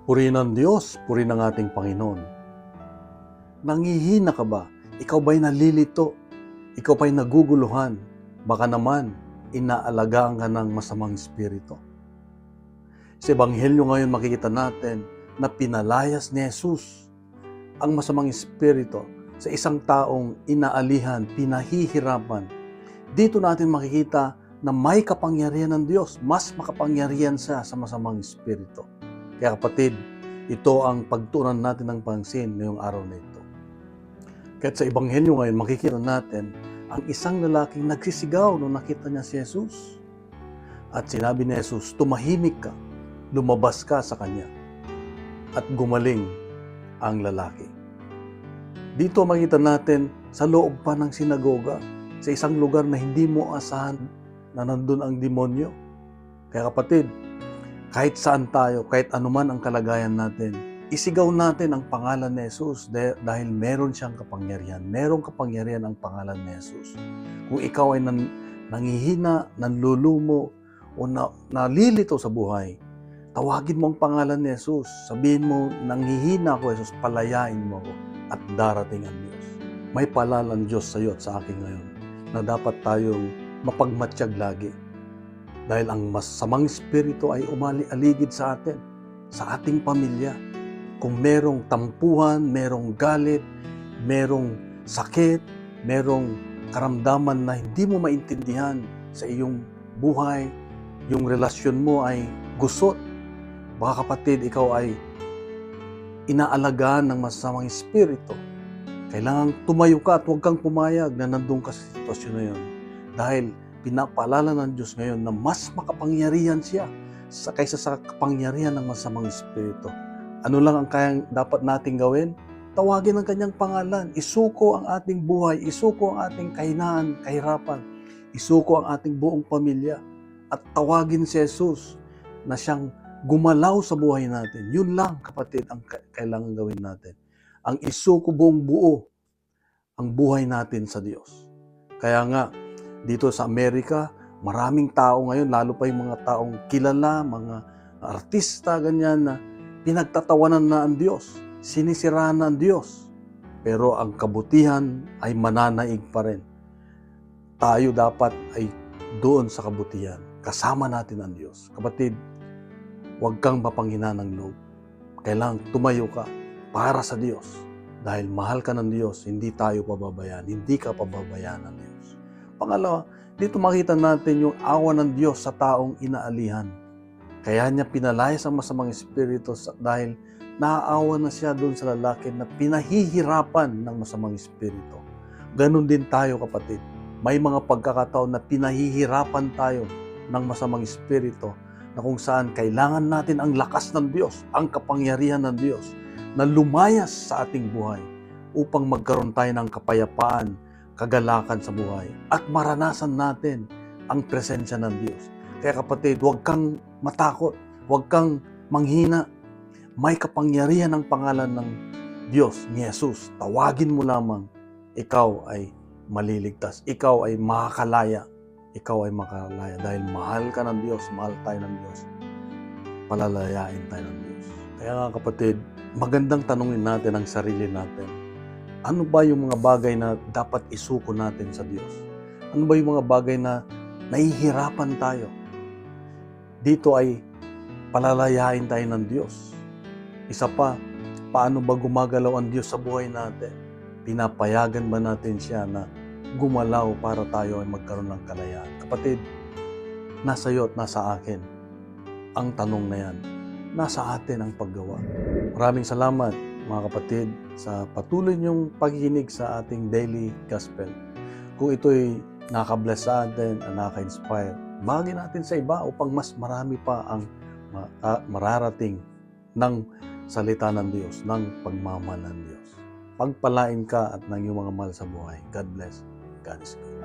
Purihin ang Diyos, purihin ang ating Panginoon. Nangihina ka ba? Ikaw ba'y nalilito? Ikaw ba'y naguguluhan? Baka naman, inaalagaan ka ng masamang espiritu. Sa Ebanghelyo ngayon makikita natin na pinalayas ni Jesus ang masamang espiritu sa isang taong inaalihan, pinahihirapan. Dito natin makikita na may kapangyarihan ng Diyos. Mas makapangyarihan siya sa masamang espiritu. Kaya kapatid, ito ang pagtuunan natin ng pansin ngayong araw na ito. Kahit sa Ebanghelyo ngayon, makikita natin ang isang lalaking nagsisigaw nung nakita niya si Jesus. At sinabi ni Jesus, tumahimik ka, lumabas ka sa kanya. At gumaling ang lalaki. Dito makita natin sa loob pa ng sinagoga, sa isang lugar na hindi mo asahan na nandun ang demonyo. Kaya kapatid, kahit saan tayo, kahit anuman ang kalagayan natin, isigaw natin ang pangalan ni Jesus dahil meron siyang kapangyarihan. Merong kapangyarihan ang pangalan ni Jesus. Kung ikaw ay nangihina, nanlulumo, o nalilito sa buhay, tawagin mo ang pangalan ni Jesus. Sabihin mo, nanghihina ako, Jesus, palayain mo ako at darating ang Diyos. May paalala ang Diyos sa iyo at sa akin ngayon na dapat tayong mapagmatsyag lagi. Dahil ang masamang espiritu ay umali-aligid sa atin, sa ating pamilya. Kung merong tampuhan, merong galit, merong sakit, merong karamdaman na hindi mo maintindihan sa iyong buhay, yung relasyon mo ay gusot, baka kapatid, ikaw ay inaalagaan ng masamang espiritu. Kailangang tumayo ka at huwag kang pumayag na nandun ka sa sitwasyon na yun. Dahil pinapaalala ng Diyos ngayon na mas makapangyarihan siya kaysa sa kapangyarihan ng masamang espiritu. Ano lang ang kayang dapat nating gawin? Tawagin ang kanyang pangalan. Isuko ang ating buhay. Isuko ang ating kahinaan, kahirapan. Isuko ang ating buong pamilya. At tawagin si Jesus na siyang gumalaw sa buhay natin. Yun lang, kapatid, ang kailangan gawin natin. Ang isuko buong buo ang buhay natin sa Diyos. Kaya nga, dito sa Amerika, maraming tao ngayon, lalo pa yung mga taong kilala, mga artista, ganyan na pinagtatawanan na ang Diyos, sinisiraan na ang Diyos. Pero ang kabutihan ay mananaig pa rin. Tayo dapat ay doon sa kabutihan. Kasama natin ang Diyos. Kapatid, huwag kang mapanghina ng loob. Kailangang tumayo ka para sa Diyos. Dahil mahal ka ng Diyos, hindi tayo pababayaan. Hindi ka pababayaan ng Diyos. Pangalawa, dito makita natin yung awa ng Diyos sa taong inaalihan. Kaya niya pinalayas ang masamang espiritu dahil naaawa na siya doon sa lalaki na pinahihirapan ng masamang espiritu. Ganon din tayo, kapatid. May mga pagkakataon na pinahihirapan tayo ng masamang espiritu na kung saan kailangan natin ang lakas ng Diyos, ang kapangyarihan ng Diyos na lumayas sa ating buhay upang magkaroon tayo ng kapayapaan, kagalakan sa buhay at maranasan natin ang presensya ng Diyos. Kaya kapatid, huwag kang matakot, huwag kang manghina. May kapangyarihan ang pangalan ng Diyos, ni Jesus. Tawagin mo lamang, ikaw ay maliligtas, ikaw ay makakalaya, ikaw ay makalaya. Dahil mahal ka ng Diyos, mahal tayo ng Diyos, palalayain tayo ng Diyos. Kaya nga kapatid, magandang tanungin natin ang sarili natin. Ano ba yung mga bagay na dapat isuko natin sa Diyos? Ano ba yung mga bagay na nahihirapan tayo? Dito ay palalayain tayo ng Diyos. Isa pa, paano ba gumagalaw ang Diyos sa buhay natin? Pinapayagan ba natin siya na gumalaw para tayo ay magkaroon ng kalayaan? Kapatid, nasa iyo at nasa akin ang tanong na yan. Nasa atin ang paggawa. Maraming salamat mga kapatid sa patuloy niyong pagkikinig sa ating daily gospel. Kung ito'y nakabless sa atin at naka-inspire, bahagi natin sa iba upang mas marami pa ang mararating ng salita ng Diyos, ng pagmamahal ng Diyos. Pagpalain ka at ng iyong mga mahal sa buhay. God bless. God is good.